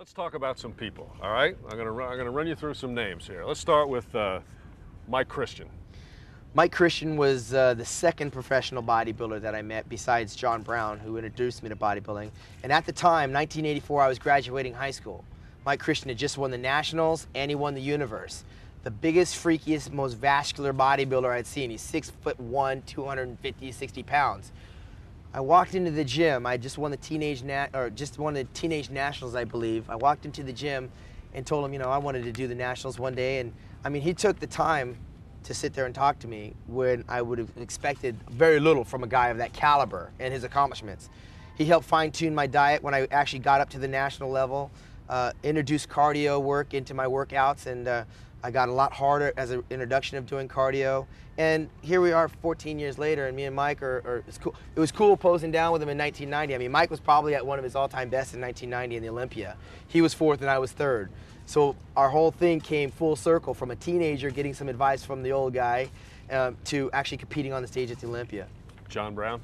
Let's talk about some people, all right? I'm gonna run you through some names here. Let's start with Mike Christian. Mike Christian was the second professional bodybuilder that I met besides John Brown, who introduced me to bodybuilding. And at the time, 1984, I was graduating high school. Mike Christian had just won the Nationals and he won the Universe. The biggest, freakiest, most vascular bodybuilder I'd seen. He's 6'1", 250, 60 pounds. I walked into the gym. I just won the teenage nationals, I believe. I walked into the gym and told him, I wanted to do the nationals one day. And I mean, he took the time to sit there and talk to me when I would have expected very little from a guy of that caliber and his accomplishments. He helped fine-tune my diet when I actually got up to the national level, introduced cardio work into my workouts, and I got a lot harder as an introduction of doing cardio. And here we are 14 years later, and me and Mike it's cool. It was cool posing down with him in 1990. I mean, Mike was probably at one of his all-time best in 1990 in the Olympia. He was fourth and I was third. So our whole thing came full circle from a teenager getting some advice from the old guy to actually competing on the stage at the Olympia. John Brown?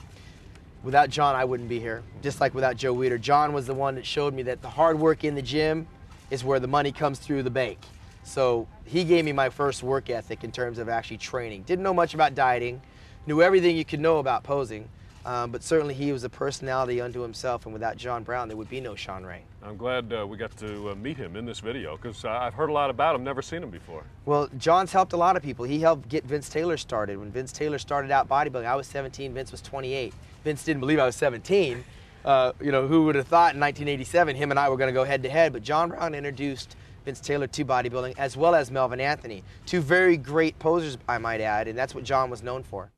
Without John, I wouldn't be here, just like without Joe Weider. John was the one that showed me that the hard work in the gym is where the money comes through the bank. So he gave me my first work ethic in terms of actually training. Didn't know much about dieting, knew everything you could know about posing, but certainly he was a personality unto himself, and without John Brown, there would be no Shawn Ray. I'm glad we got to meet him in this video, because I've heard a lot about him, never seen him before. Well, John's helped a lot of people. He helped get Vince Taylor started. When Vince Taylor started out bodybuilding, I was 17, Vince was 28. Vince didn't believe I was 17. Who would have thought in 1987 him and I were going to go head-to-head, but John Brown introduced Vince Taylor to bodybuilding, as well as Melvin Anthony. Two very great posers, I might add, and that's what John was known for.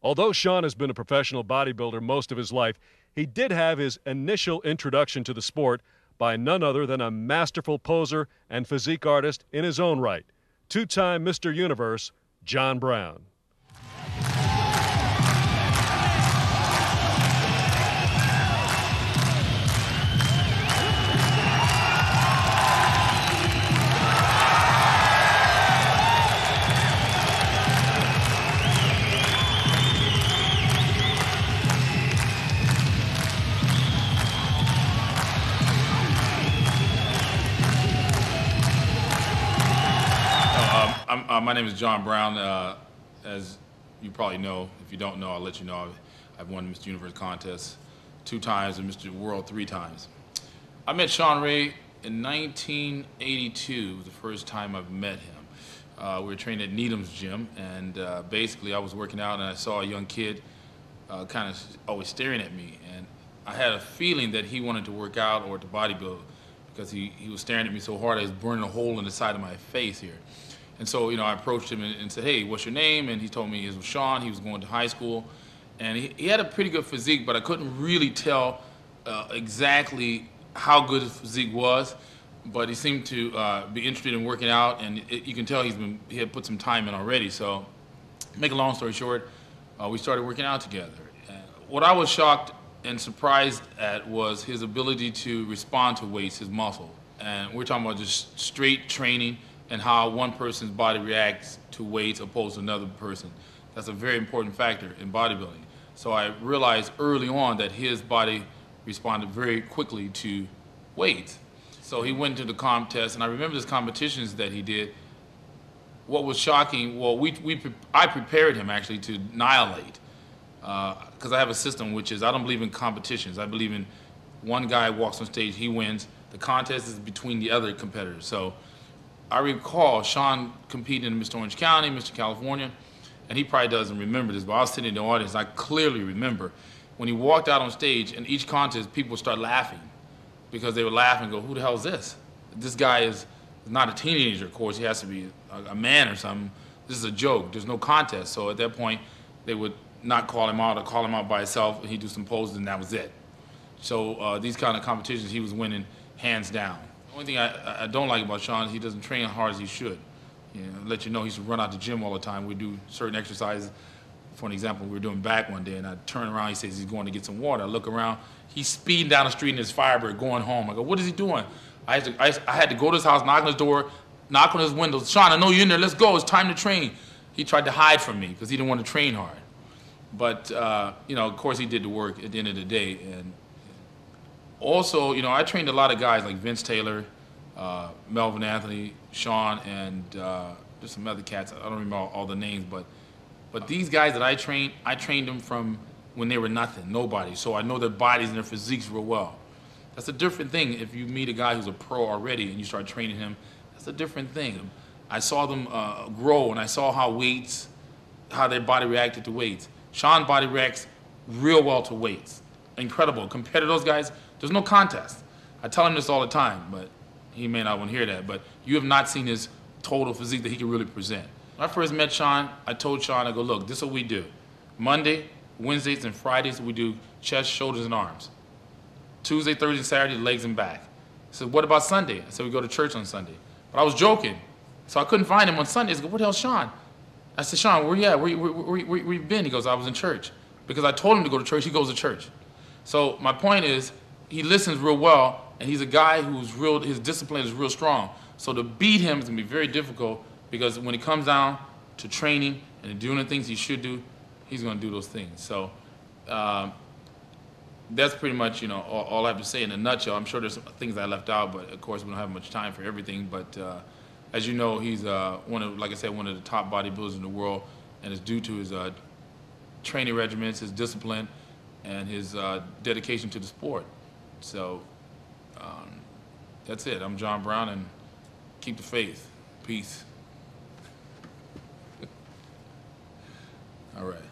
Although Shawn has been a professional bodybuilder most of his life, he did have his initial introduction to the sport by none other than a masterful poser and physique artist in his own right, two-time Mr. Universe, John Brown. My name is John Brown. As you probably know, if you don't know, I'll let you know. I've won the Mr. Universe contest 2 times and Mr. World 3 times. I met Shawn Ray in 1982. It was the first time I've met him. We were training at Needham's gym, and basically I was working out and I saw a young kid kind of always staring at me. And I had a feeling that he wanted to work out or to bodybuild because he was staring at me so hard I was burning a hole in the side of my face here. And so, I approached him and said, hey, what's your name? And he told me his was Shawn. He was going to high school. And he had a pretty good physique, but I couldn't really tell exactly how good his physique was. But he seemed to be interested in working out, and you can tell he had put some time in already. So, make a long story short, we started working out together. What I was shocked and surprised at was his ability to respond to weights, his muscle. And we're talking about just straight training and how one person's body reacts to weights opposed to another person. That's a very important factor in bodybuilding. So I realized early on that his body responded very quickly to weights. So he went to the contest, and I remember these competitions that he did. What was shocking, well, I prepared him actually to annihilate, because I have a system which is, I don't believe in competitions. I believe in one guy walks on stage, he wins. The contest is between the other competitors. So I recall Shawn competing in Mr. Orange County, Mr. California, and he probably doesn't remember this, but I was sitting in the audience, I clearly remember when he walked out on stage, in each contest, people would start laughing because they would laugh and go, who the hell is this? This guy is not a teenager, of course, he has to be a man or something. This is a joke, there's no contest. So at that point, they would not call him out or call him out by himself, and he'd do some poses and that was it. So these kind of competitions, he was winning hands down. The only thing I don't like about Shawn is he doesn't train as hard as he should. Let you know, he used to run out the gym all the time. We do certain exercises. For an example, we were doing back one day, and I turn around, he says he's going to get some water. I look around, he's speeding down the street in his Firebird going home. I go, what is he doing? I had to go to his house, knock on his door, knock on his window. Shawn, I know you're in there, let's go, it's time to train. He tried to hide from me because he didn't want to train hard. But, of course he did the work at the end of the day, and Also, you know, I trained a lot of guys like Vince Taylor, Melvin Anthony, Shawn, and there's some other cats. I don't remember all the names, but these guys that I trained them from when they were nothing, nobody. So I know their bodies and their physiques real well. That's a different thing if you meet a guy who's a pro already and you start training him. That's a different thing. I saw them grow, and I saw how their body reacted to weights. Shawn's body reacts real well to weights. Incredible. Compared to those guys, there's no contest. I tell him this all the time, but he may not want to hear that. But you have not seen his total physique that he can really present. When I first met Shawn, I told Shawn, I go, look, this is what we do. Monday, Wednesdays, and Fridays, we do chest, shoulders, and arms. Tuesday, Thursday, Saturday, legs and back. I said, what about Sunday? I said, we go to church on Sunday. But I was joking. So I couldn't find him on Sundays. I go, where the hell's Shawn? I said, Shawn, where you at? Where you been? He goes, I was in church. Because I told him to go to church, he goes to church. So my point is, he listens real well, and he's a guy his discipline is real strong. So to beat him is going to be very difficult, because when it comes down to training and doing the things he should do, he's going to do those things. So that's pretty much, you know, all I have to say in a nutshell. I'm sure there's some things I left out, but of course we don't have much time for everything. But as you know, he's like I said, one of the top bodybuilders in the world, and it's due to his training regimens, his discipline, and his dedication to the sport. So that's it. I'm John Brown, and keep the faith. Peace. All right.